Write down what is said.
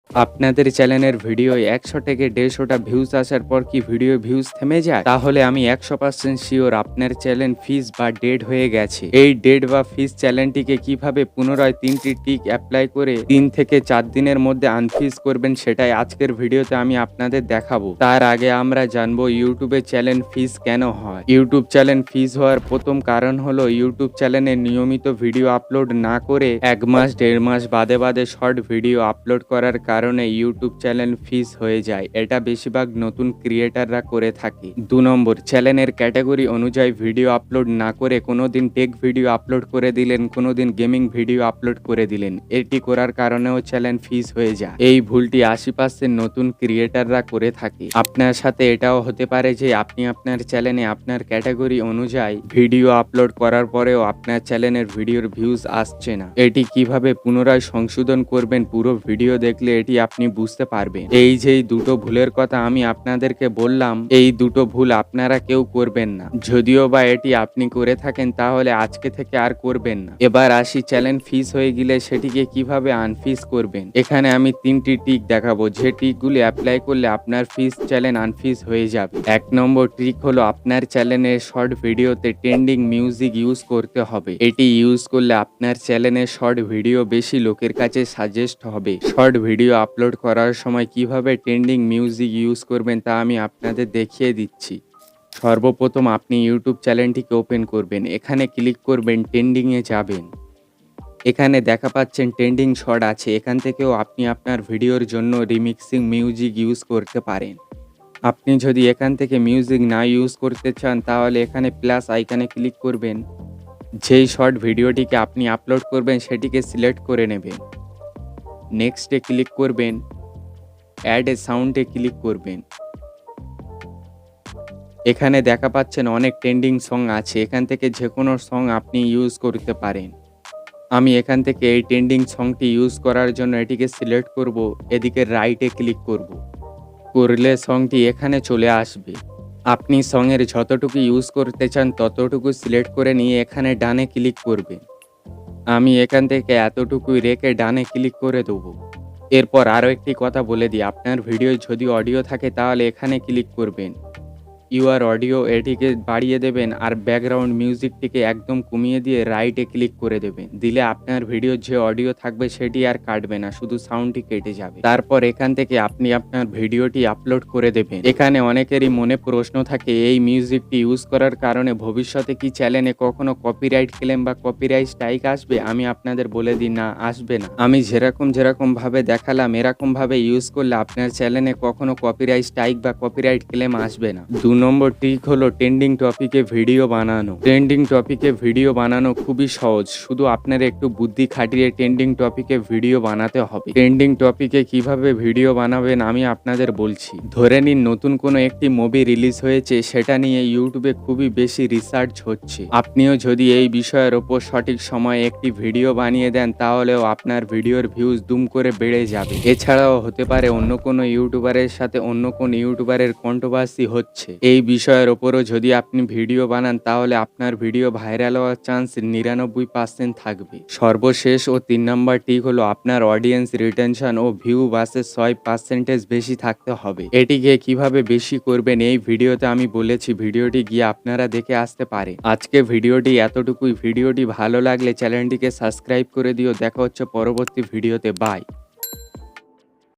আপনাদের চ্যানেলের ভিডিও ১০০ থেকে ১৫০টা ভিউজ আসার পর কি ভিডিও ভিউজ থেমে যায়? তাহলে আমি ১০০% শিওর আপনার চ্যানেল ফ্রিজ বা ডেড হয়ে গেছে। এই ডেড বা ফ্রিজ চ্যানেলটিকে কিভাবে পুনরায় ৩টি ট্রিক অ্যাপ্লাই করে ৩ থেকে ৪ দিনের মধ্যে আনফ্রিজ করবেন সেটাই আজকের ভিডিওতে আমি আপনাদের দেখাবো। তার আগে আমরা জানবো ইউটিউবে চ্যানেল ফ্রিজ কেন হয়। ইউটিউব চ্যানেল ফ্রিজ হওয়ার প্রথম কারণ হলো ইউটিউব চ্যানেলে নিয়মিত ভিডিও আপলোড না করে ১ মাস ১.৫ মাস বাদে শর্ট ভিডিও আপলোড করার কারণে ইউটিউব চ্যানেল ফ্রিজ হয়ে যায়। এটা বেশিরভাগ নতুন ক্রিয়েটাররা করে থাকে। ২ নম্বর, চ্যানেলের ক্যাটাগরি অনুযায়ী ভিডিও আপলোড না করে কোনোদিন টেক ভিডিও আপলোড করে দিলেন, কোনোদিন গেমিং ভিডিও আপলোড করে দিলেন। এটি করার কারণেও চ্যানেল ফ্রিজ হয়ে যায়। এই ভুলটি ৮০% নতুন ক্রিয়েটাররা করে থাকে। আপনার সাথে এটাও হতে পারে যে আপনি আপনার চ্যানেলে আপনার ক্যাটাগরি অনুযায়ী ভিডিও আপলোড করার পরেও আপনার চ্যানেলের ভিডিওর ভিউজ আসছে না। এটি কিভাবে পুনরায় সংশোধন করবেন পুরো ভিডিও দেখলে এটি আপনি বুঝতে পারবেন। এই যে দুটো ভুলের কথা আমি আপনাদেরকে বললাম, এই দুটো ভুল আপনারা কেউ করবেন না। যদিও বা এটি আপনি করে থাকেন তাহলে আজকে থেকে আর করবেন না। এবার আসি চ্যানেল ফ্রিজ হয়ে গেলে সেটিকে কিভাবে আনফ্রিজ করবেন। এখানে আমি ৩টি ট্রিক দেখাবো যে ট্রিকগুলি অ্যাপ্লাই করলে আপনার ফ্রিজ চ্যানেল আনফ্রিজ হয়ে যাবে। ১ নম্বর ট্রিক হলো আপনার চ্যানেলের শর্ট ভিডিওতে ট্রেন্ডিং মিউজিক ইউজ করতে হবে। এটি ইউজ করলে আপনার চ্যানেলের শর্ট ভিডিও বেশি লোকের কাছে সাজেস্ট হবে। শর্ট ভিডিও আপলোড করার সময় কিভাবে ট্রেন্ডিং মিউজিক ইউজ করবেন তা আমি আপনাদের দেখিয়ে দিচ্ছি। সর্বপ্রথম আপনি ইউটিউব চ্যানেলটিকে ওপেন করবেন। এখানে ক্লিক করবেন, ট্রেন্ডিংয়ে যাবেন। এখানে দেখা পাচ্ছেন ট্রেন্ডিং শর্ট আছে। এখান থেকেও আপনি আপনার ভিডিওর জন্য রিমিক্সিং মিউজিক ইউজ করতে পারেন। আপনি যদি এখান থেকে মিউজিক না ইউজ করতে চান তাহলে এখানে প্লাস আইকনে ক্লিক করবেন। যেই শর্ট ভিডিওটিকে আপনি আপলোড করবেন সেটিকে সিলেক্ট করে নেবেন। নেক্সটে ক্লিক করবেন, অ্যাড এ সাউন্ডে ক্লিক করবেন। এখানে দেখা পাচ্ছেন অনেক ট্রেন্ডিং সং আছে। এখান থেকে যে কোনো সং আপনি ইউজ করতে পারেন। আমি এখান থেকে এই ট্রেন্ডিং সংটি ইউজ করার জন্য এটিকে সিলেক্ট করব। এদিকে রাইটে ক্লিক করব। করলে সংটি এখানে চলে আসবে। আপনি সঙের যতটুকু ইউজ করতে চান ততটুকু সিলেক্ট করে নিয়ে এখানে ডানে ক্লিক করবেন। আমি এখান থেকে এতটুকুই রেখে ডানে ক্লিক করে দেবো। এরপর আরও একটি কথা বলে দিই, আপনার ভিডিও যদি অডিও থাকে তাহলে এখানে ক্লিক করবেন। ইউআর অডিও এটিকে বাড়িয়ে দেবেন আর ব্যাকগ্রাউন্ড মিউজিকটিকে একদম কমিয়ে দিয়ে রাইটে ক্লিক করে দেবেন। দিলে আপনার ভিডিও যে অডিও থাকবে সেটি আর কাটবে না, শুধু সাউন্ডটি কেটে যাবে। তারপর এখান থেকে আপনি আপনার ভিডিওটি আপলোড করে দেবেন। এখানে অনেকেরই মনে প্রশ্ন থাকে, এই মিউজিকটি ইউজ করার কারণে ভবিষ্যতে কি চ্যানেলে কখনো কপিরাইট ক্লেম বা কপিরাইট স্ট্রাইক আসবে? আমি আপনাদের বলে দিই, না, আসবে না। আমি যেরকম ভাবে দেখালাম এরকম ভাবে ইউজ করলে আপনার চ্যানেলে কখনো কপিরাইট স্ট্রাইক বা কপিরাইট ক্লেম আসবে না। ২ নম্বর ট্রিক হলো ট্রেন্ডিং টপিকে ভিডিও বানানো। ট্রেন্ডিং টপিকে ভিডিও বানানো খুবই সহজ, শুধু আপনার একটু বুদ্ধি খাটিয়ে ট্রেন্ডিং টপিকে ভিডিও বানাতে হবে। ট্রেন্ডিং টপিকে কিভাবে ভিডিও বানাবেন আমি আপনাদের বলছি। ধরে নিন নতুন কোনো একটি মুভি রিলিজ হয়েছে, সেটা নিয়ে ইউটিউবে খুবই বেশি রিসার্চ হচ্ছে। আপনিও যদি এই বিষয়ের ওপর সঠিক সময়ে একটি ভিডিও বানিয়ে দেন তাহলেও আপনার ভিডিওর ভিউজ দুম করে বেড়ে যাবে। এছাড়াও হতে পারে অন্য কোনো ইউটিউবারের সাথে অন্য কোন ইউটিউবারের কন্ট্রোভার্সি হচ্ছে, এই বিষয়ের ওপরও যদি আপনি ভিডিও বানান তাহলে আপনার ভিডিও ভাইরাল হওয়ার চান্স ৯৯% থাকবে। সর্বশেষ ও ৩ নম্বর ট্রিক হলো আপনার অডিয়েন্স রিটেনশন ও ভিউ বাসে ৬% বেশি থাকতে হবে। এটিকে কিভাবে বেশি করবেন এই ভিডিওতে আমি বলেছি, ভিডিওটি গিয়ে আপনারা দেখে আসতে পারে। আজকে ভিডিওটি এতটুকুই। ভিডিওটি ভালো লাগলে চ্যানেলটিকে সাবস্ক্রাইব করে দিও। দেখা হচ্ছে পরবর্তী ভিডিওতে। বাই।